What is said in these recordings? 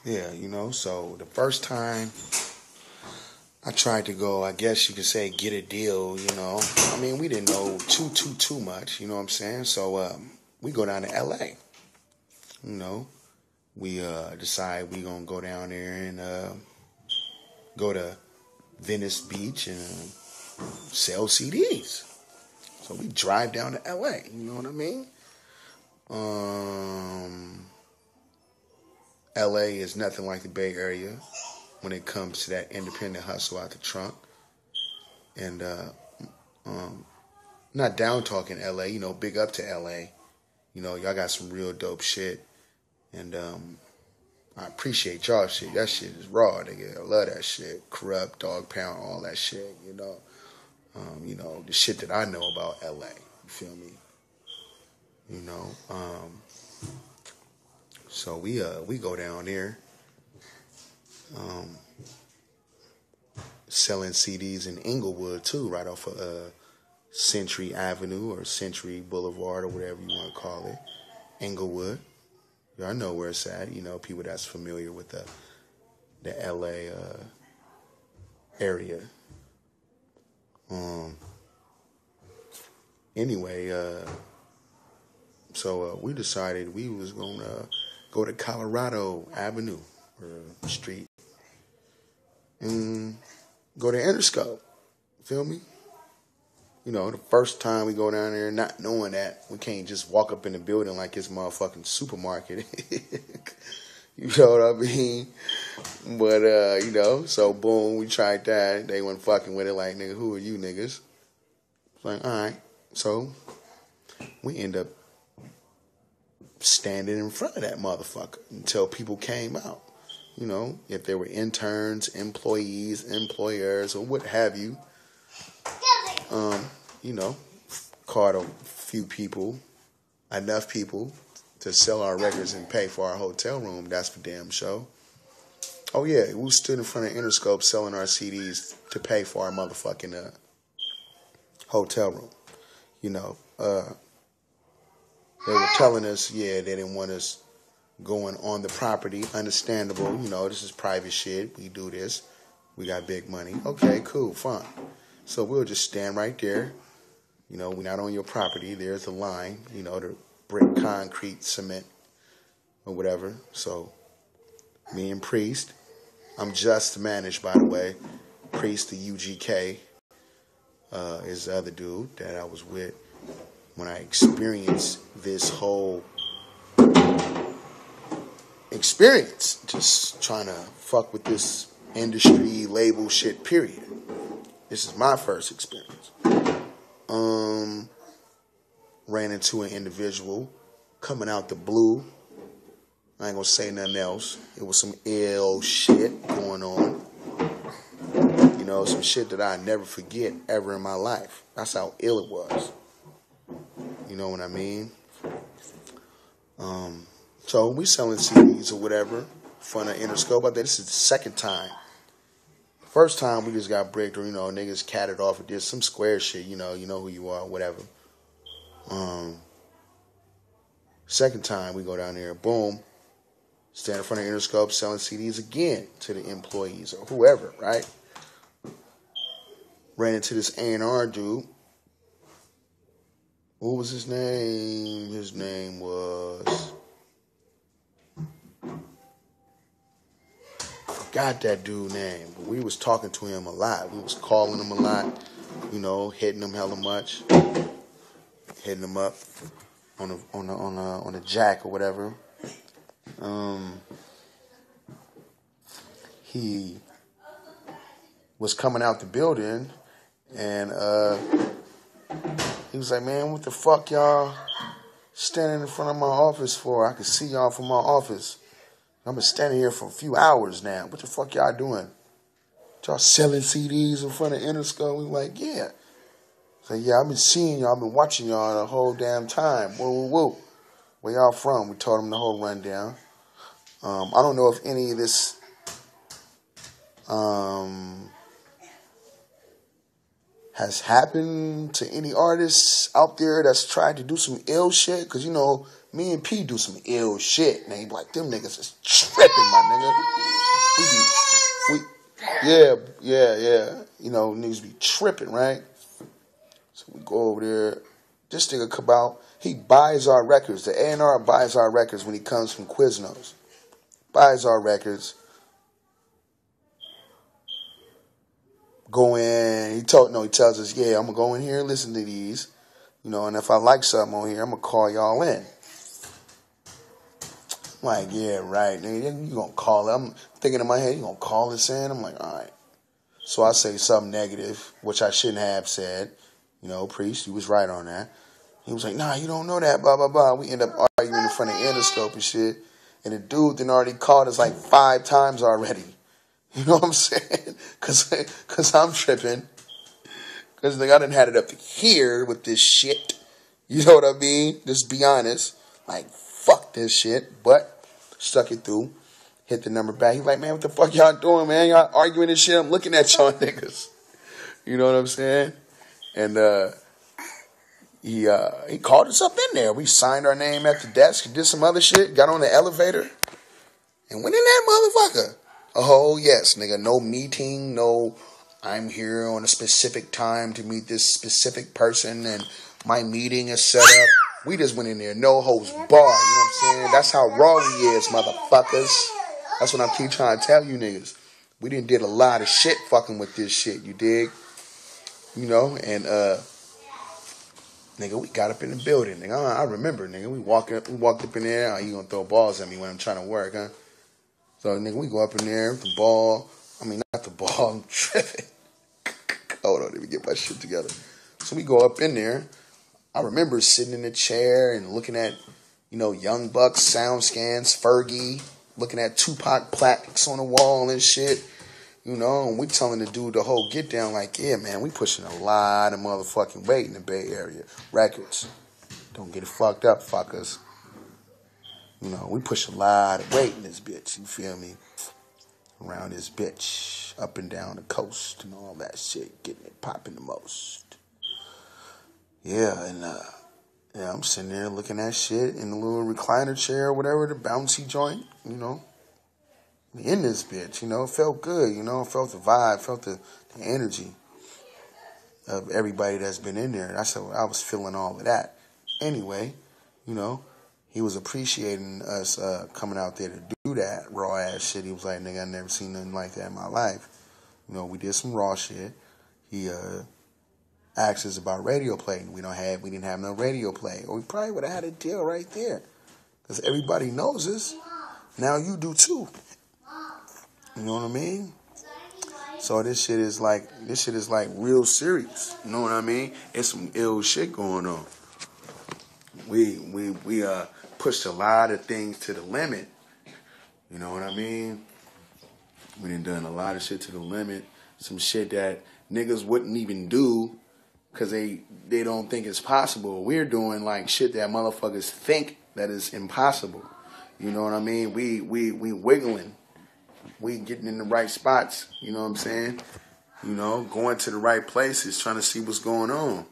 Yeah, so the first time I tried to go, I guess you could say, get a deal, I mean, we didn't know too much, you know what I'm saying? So we go down to L.A., We decide we going to go down there and go to Venice Beach and sell CDs. So we drive down to L.A., you know what I mean? L.A. is nothing like the Bay Area when it comes to that independent hustle out the trunk. And not down talking L.A., big up to L.A. Y'all got some real dope shit. And I appreciate y'all shit. That shit is raw, nigga. I love that shit. Corrupt, Dog Pound, all that shit, the shit that I know about L.A. You feel me? So we go down there, selling CDs in Inglewood too, right off of Century Avenue or Century Boulevard or whatever you want to call it, Inglewood. Y'all know where it's at. People that's familiar with the L.A. Area. Anyway, so we decided we was gonna go to Colorado Avenue or Street and go to Interscope. Feel me? The first time we go down there, not knowing that we can't just walk up in the building like it's motherfucking supermarket. You know what I mean? But, so boom, we tried that. They went fucking with it like, nigga, who are you niggas? It's like, all right. So we end up standing in front of that motherfucker until people came out. If they were interns, employees, employers, or what have you. Caught a few people, enough people to sell our records and pay for our hotel room. That's for damn sure. Oh yeah, we stood in front of Interscope selling our CDs to pay for our motherfucking hotel room. They were telling us, they didn't want us going on the property. Understandable, this is private shit. We do this. We got big money. Okay, cool, fine. So we'll just stand right there. We're not on your property. There's a line, the brick, concrete, cement, or whatever. So me and Priest, I'm JUSTMANISH, by the way. Priest, the UGK, is the other dude that I was with when I experienced this whole experience. Just trying to fuck with this industry label shit, period. This is my first experience. Ran into an individual coming out the blue. I ain't gonna say nothing else. It was some ill shit going on. Some shit that I never forget ever in my life. That's how ill it was. You know what I mean? So we selling CDs or whatever. Front of Interscope. I think this is the second time. First time we just got bricked or, niggas catted off or did some square shit, you know who you are, whatever. Second time we go down there, boom, stand in front of Interscope selling CDs again to the employees or whoever, right? Ran into this A&R dude. What was his name? His name was... Got that dude name, but we was talking to him a lot. We was calling him a lot, hitting him hella much, hitting him up on a jack or whatever. He was coming out the building, and he was like, "Man, what the fuck y'all standing in front of my office for? I can see y'all from my office. I've been standing here for a few hours now. What the fuck y'all doing? Y'all selling CDs in front of Interscope?" We like, "Yeah." So yeah, I've been seeing y'all. I've been watching y'all the whole damn time. Whoa. Where y'all from? We told him the whole rundown. I don't know if any of this has happened to any artists out there that's tried to do some ill shit. Because, me and P do some ill shit. And they be like, them niggas is tripping, my nigga. Yeah. You know, niggas be tripping, right? So we go over there. This nigga come out. He buys our records. The A&R buys our records when he comes from Quiznos. Buys our records. Go in. He tells us, yeah, I'm going to go in here and listen to these. You know, and if I like something on here, I'm going to call y'all in. I'm like, yeah, right. Nigga, you going to call it. I'm thinking in my head, you going to call us in? I'm like, all right. So I say something negative, which I shouldn't have said. You know, priest, you was right on that. He was like, nah, you don't know that, blah, blah, blah. We end up arguing in front of Interscope and shit. And the dude then already called us like 5 times already. You know what I'm saying? Because I'm tripping. Because I done had it up here with this shit. You know what I mean? Just be honest. Like, fuck this shit. But stuck it through. Hit the number back. He's like, man, what the fuck y'all doing, man? Y'all arguing and shit. I'm looking at y'all niggas. You know what I'm saying? And he called us up in there. We signed our name at the desk, did some other shit, got on the elevator, and went in that motherfucker. Oh, yes, nigga. No meeting, no, I'm here on a specific time to meet this specific person, and my meeting is set up. We just went in there, no holds barred, you know what I'm saying? That's how raw we is, motherfuckers. That's what I keep trying to tell you niggas. We done did a lot of shit fucking with this shit, you dig? You know, and, nigga, we got up in the building, nigga. I remember, nigga, we walked up in there. Oh, you gonna throw balls at me when I'm trying to work, huh? So, nigga, we go up in there with the ball. I mean, not the ball, I'm tripping. Hold on, let me get my shit together. So we go up in there. I remember sitting in the chair and looking at, you know, Young Bucks, Sound Scans, Fergie, looking at Tupac plaques on the wall and shit. You know, and we telling the dude the whole get down like, yeah, man, we pushing a lot of motherfucking weight in the Bay Area. Records. Don't get it fucked up, fuckers. You know, we push a lot of weight in this bitch, you feel me? Around this bitch. Up and down the coast and all that shit. Getting it popping the most. Yeah, and yeah, I'm sitting there looking at shit in the little recliner chair or whatever, the bouncy joint, you know. In this bitch, you know, it felt good, you know, felt the vibe, felt the energy of everybody that's been in there. That's how I was feeling all of that. Anyway, you know, he was appreciating us coming out there to do that raw ass shit. He was like, nigga, I never seen nothing like that in my life. You know, we did some raw shit. He asked us about radio play. We didn't have no radio play. Or we probably would have had a deal right there. Because everybody knows us. Now you do too. You know what I mean? So this shit is like real serious. You know what I mean? It's some ill shit going on. We pushed a lot of things to the limit. You know what I mean? We done a lot of shit to the limit. Some shit that niggas wouldn't even do because they don't think it's possible. We're doing like shit that motherfuckers think that is impossible. You know what I mean? We wiggling. We getting in the right spots, you know what I'm saying? You know, going to the right places, trying to see what's going on.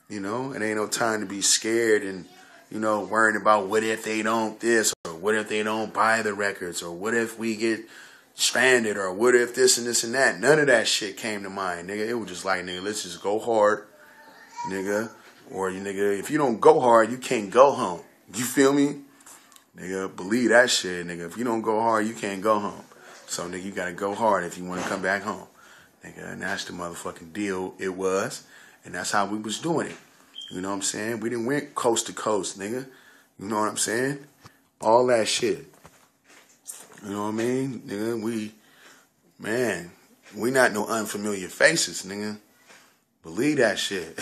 You know, it ain't no time to be scared and, you know, worrying about what if they don't this, or what if they don't buy the records, or what if we get stranded, or what if this and this and that. None of that shit came to mind, nigga. It was just like, nigga, let's just go hard, nigga. Or, nigga, if you don't go hard, you can't go home. You feel me? Nigga, believe that shit, nigga. If you don't go hard, you can't go home. So, nigga, you gotta go hard if you want to come back home. Nigga, and that's the motherfucking deal it was. And that's how we was doing it. You know what I'm saying? We didn't went coast to coast, nigga. You know what I'm saying? All that shit. You know what I mean? Nigga, we not no unfamiliar faces, nigga. Believe that shit.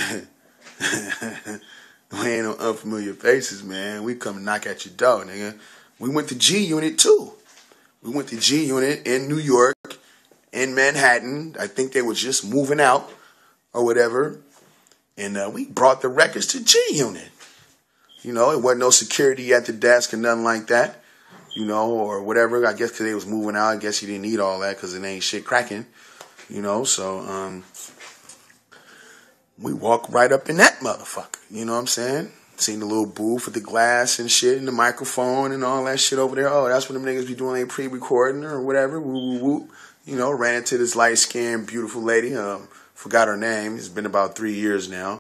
We ain't no unfamiliar faces, man. We come knock at your door, nigga. We went to G Unit, too. We went to G Unit in New York, in Manhattan. I think they were just moving out or whatever. And we brought the records to G Unit. You know, it wasn't no security at the desk or nothing like that. You know, or whatever. I guess because they was moving out. I guess you didn't need all that because it ain't shit cracking. You know, so we walk right up in that motherfucker. You know what I'm saying? Seen the little booth with the glass and shit and the microphone and all that shit over there. Oh, that's what them niggas be doing, they pre-recording or whatever. Woo, woo, woo. You know, ran into this light-skinned, beautiful lady. Forgot her name. It's been about 3 years now.